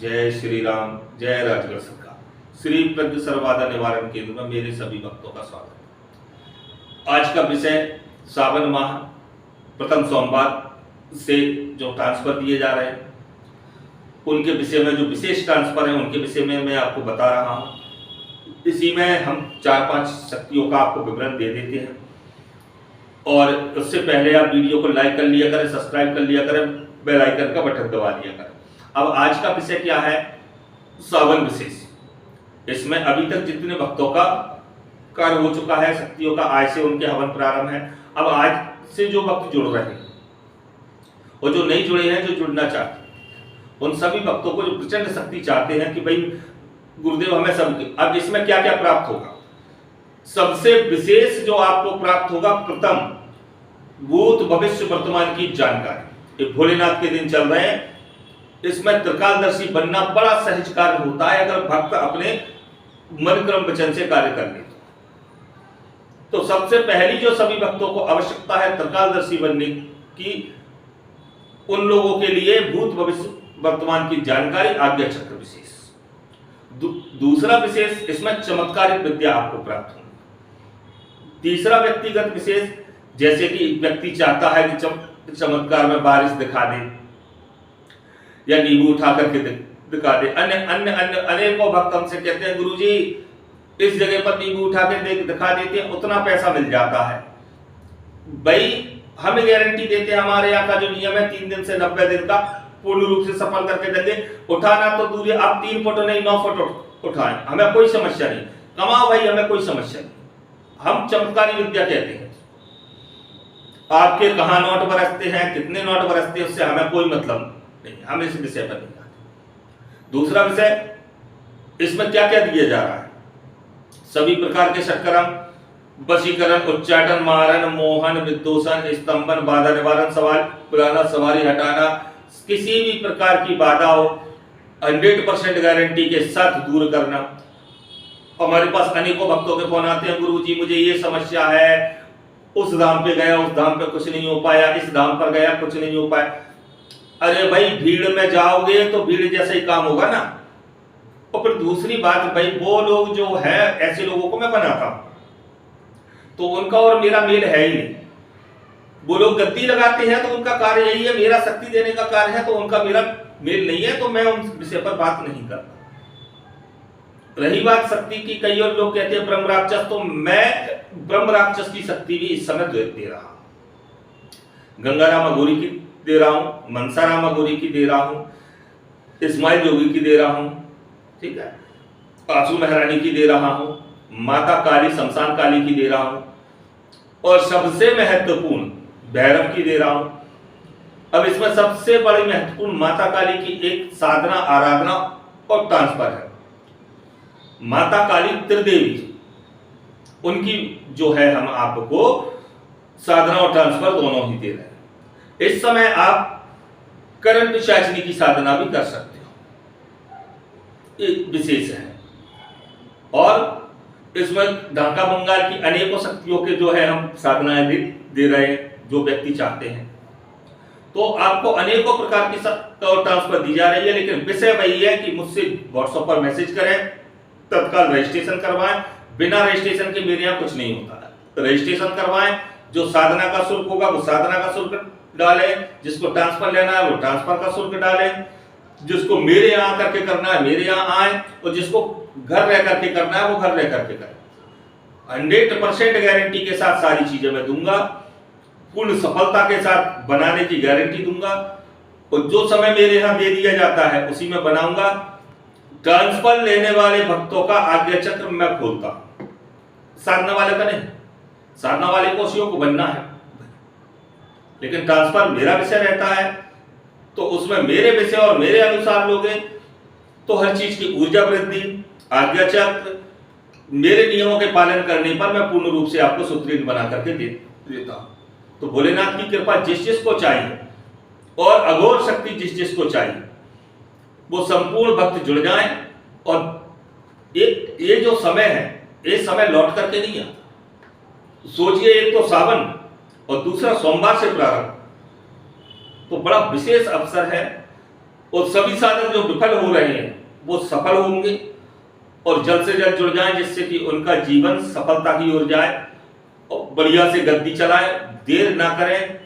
जय श्री राम, जय राजगढ़ सरकार। श्री प्रज्ञ सर्वबाधा निवारण केंद्र में मेरे सभी भक्तों का स्वागत है। आज का विषय सावन माह प्रथम सोमवार से जो ट्रांसफर दिए जा रहे हैं उनके विषय में, जो विशेष ट्रांसफर है उनके विषय में मैं आपको बता रहा हूँ। इसी में हम 4-5 शक्तियों का आपको विवरण दे देते हैं और उससे पहले आप वीडियो को लाइक कर लिया करें, सब्सक्राइब कर लिया करें, बेल आइकन का बटन दबा दिया करें। अब आज का विषय क्या है? सावन विशेष। इसमें अभी तक जितने भक्तों का कार्य हो चुका है, शक्तियों का आज से उनके हवन प्रारंभ है। अब आज से जो भक्त जुड़ रहे हैं और जो नहीं जुड़े हैं, जो जुड़ना चाहते हैं, उन सभी भक्तों को जो प्रचंड शक्ति चाहते हैं कि भाई गुरुदेव हमें सब, अब इसमें क्या क्या प्राप्त होगा? सबसे विशेष जो आपको प्राप्त होगा, प्रथम भूत भविष्य वर्तमान की जानकारी। ये भोलेनाथ के दिन चल रहे हैं, इसमें त्रिकालदर्शी बनना बड़ा सहज कार्य होता है अगर भक्त अपने मन क्रम वचन से कार्य कर ले। तो सबसे पहली जो सभी भक्तों को आवश्यकता है त्रिकालदर्शी बनने की, उन लोगों के लिए भूत भविष्य वर्तमान की जानकारी, आज्ञा चक्र विशेष। दूसरा विशेष, इसमें चमत्कारिक विद्या आपको प्राप्त होगी। तीसरा व्यक्तिगत विशेष, जैसे कि व्यक्ति चाहता है कि चमत्कार में बारिश दिखा दे या नींबू उठा करके दिखा दे। अन्य अन्य अन्य अनेकों भक्त हमसे कहते हैं गुरुजी इस जगह पर नींबू उठा के दिखा देते हैं, उतना पैसा मिल जाता है। भाई हमें गारंटी देते हैं, हमारे यहाँ का जो नियम है 3 दिन से 90 दिन का पूर्ण रूप से सफल करके देते। उठाना तो दूर, आप 3 फुट नहीं 9 फुट उठाएं, हमें कोई समस्या नहीं। कमाओ भाई, हमें कोई समस्या नहीं। हम चमत्कारी विद्या कहते हैं। आपके कहाँ नोट बरसते हैं, कितने नोट बरसते हैं, उससे हमें कोई मतलब नहीं, हम इस विषय पर नहीं आते। दूसरा विषय, इसमें क्या क्या दिया जा रहा है? सभी प्रकार के षटकर्म, वशीकरण, उच्चाटन, मारण, मोहन, विद्योषण, स्तंभन, बाधा निवारण, सवाल बुलाना, सवारी हटाना, किसी भी प्रकार की बाधा हो 100% गारंटी के साथ दूर करना। हमारे पास अनेकों भक्तों के फोन आते हैं, गुरुजी मुझे ये समस्या है, उस धाम पे गया, उस धाम पे कुछ नहीं हो पाया, इस धाम पर गया, कुछ नहीं हो पाया। अरे भाई भीड़ में जाओगे तो भीड़ जैसा ही काम होगा ना। और फिर दूसरी बात, भाई वो लोग जो है, ऐसे लोगों को मैं बनाता हूं तो उनका और मेरा मेल है ही नहीं। वो लोग गद्दी लगाते हैं तो उनका कार्य यही है, मेरा शक्ति देने का कार्य है, तो उनका मेरा मेल नहीं है, तो मैं उन विषय पर बात नहीं करता। रही बात शक्ति की, कई और लोग कहते हैं ब्रह्म राक्षस, तो मैं ब्रह्म राक्षस की शक्ति भी इस समय दे रहा हूं। गंगाराम अघोरी की दे रहा हूं, मनसाराम अघोरी की दे रहा हूं, इस्माइल जोगी की दे रहा हूं, ठीक है, आंसू महारानी की दे रहा हूं, माता काली शमशान काली की दे रहा हूं, और सबसे महत्वपूर्ण भैरव की दे रहा हूं। अब इसमें सबसे बड़ी महत्वपूर्ण माता काली की एक साधना, आराधना और ट्रांसफर है। माता काली त्रिदेवी, उनकी जो है हम आपको साधना और ट्रांसफर दोनों ही दे रहे हैं। इस समय आप करण पिशाचिनी की साधना भी कर सकते हो, एक विशेष है। और इसमें ढाका बंगाल की अनेकों शक्तियों के जो है हम साधनाएं दे रहे हैं, जो व्यक्ति चाहते हैं। तो आपको अनेकों प्रकार की ट्रांसफर दी जा रही है, लेकिन विषय वही है कि मुझसे व्हाट्सएप पर मैसेज करें, तत्काल रजिस्ट्रेशन करवाएं। बिना रजिस्ट्रेशन के मेरे यहाँ कुछ नहीं होता है। रजिस्ट्रेशन करवाएं, जो साधना का शुल्क होगा वो साधना का शुल्क डालें, जिसको ट्रांसफर लेना है वो ट्रांसफर का शुल्क डालें, जिसको मेरे यहाँ करके करना है मेरे यहाँ आए, और जिसको घर रह करके करना है वो घर रह करके करें। 100% गारंटी के साथ सारी चीजें मैं दूंगा, पूर्ण सफलता के साथ बनाने की गारंटी दूंगा, और जो समय मेरे यहाँ दे दिया जाता है उसी में बनाऊंगा। ट्रांसफर लेने वाले भक्तों का आज्ञा चक्र मैं खोलता हूं, साधना वाले का नहीं। साधना वाले को उसी को बनना है, लेकिन ट्रांसफर मेरा विषय रहता है, तो उसमें मेरे विषय और मेरे अनुसार लोगे तो हर चीज की ऊर्जा वृद्धि, आज्ञा चक्र, मेरे नियमों के पालन करने पर मैं पूर्ण रूप से आपको सुदृढ़ बना करके देता हूं। तो भोलेनाथ की कृपा जिस जिसको चाहिए और अघोर शक्ति जिस जिसको चाहिए, वो संपूर्ण भक्त जुड़ जाएं। और ये जो समय है, ये समय लौट करके नहीं आता। सोचिए, एक तो सावन और दूसरा सोमवार से प्रारंभ, तो बड़ा विशेष अवसर है। और सभी साधक जो विफल हो रहे हैं वो सफल होंगे और जल्द से जल्द जुड़ जाएं, जिससे कि उनका जीवन सफलता की ओर जाए और बढ़िया से गद्दी चलाए। देर ना करें।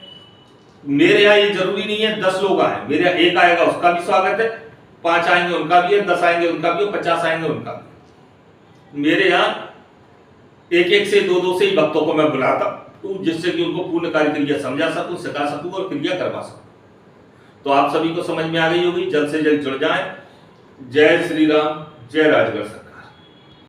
मेरे यहाँ ये जरूरी नहीं है 10 लोग आए, मेरे यहाँ एक आएगा उसका भी स्वागत है, 5 आएंगे उनका भी है, 10 आएंगे उनका भी है, 50 आएंगे उनका भी। मेरे यहाँ एक एक से दो से ही भक्तों को मैं बुलाता हूँ, जिससे कि उनको पूर्ण कार्य क्रिया समझा सकूं, सिखा सकूं और क्रिया करवा सकूं। तो आप सभी को समझ में आ गई होगी। जल्द से जल्द जुड़ जाएं। जय श्री राम, जय राजगढ़।